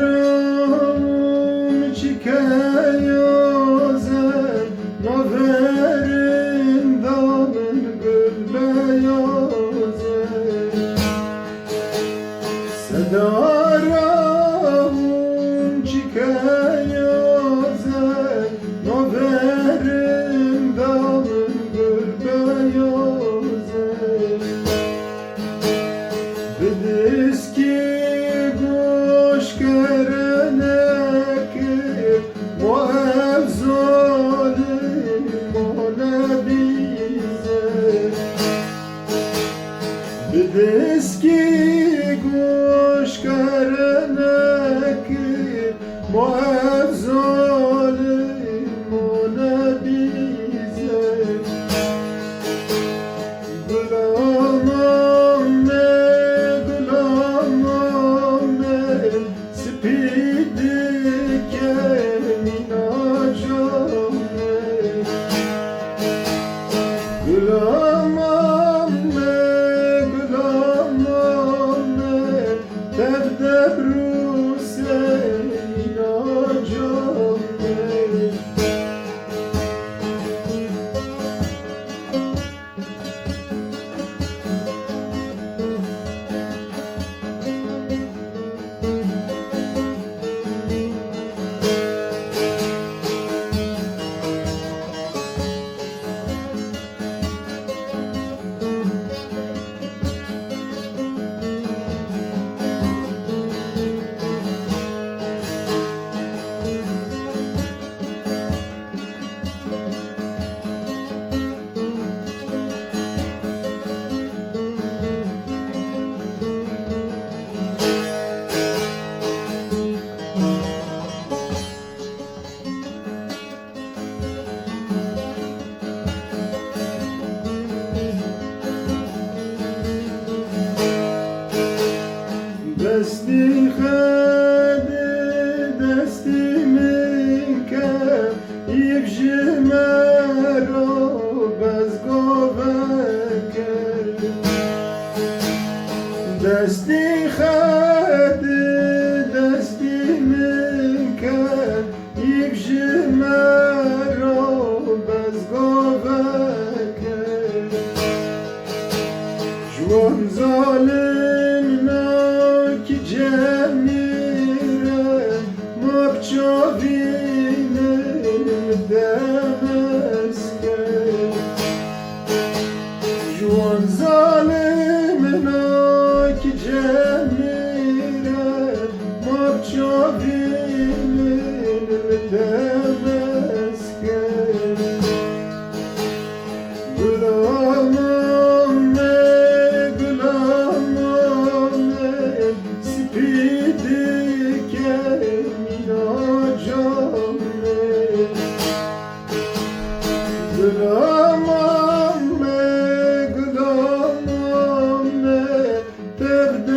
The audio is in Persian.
دارم چیکه یازم ناورین دامن گل بیازم صدارم چیکه یازم ناورین دامن گل بیازم بدیس کی کرنک ما ظالم ما نبیزه بدست کی گوش کرنک ما ظالم ما نبیزه غلامم غلامم سپید کمینا جامه غلامم غلامم درد روس اینا جامه دستی خد دستی من کم یک جمرو بزگوه کرد دستی خد دستی من کم یک جمرو بزگوه کرد جوان ظالم کی جمیره مبچاوین دمسکه جوان ظالم کی جمیره مبچاوین دمسکه غلامم غلامم سپید کمینا جامه غلامم غلامم درد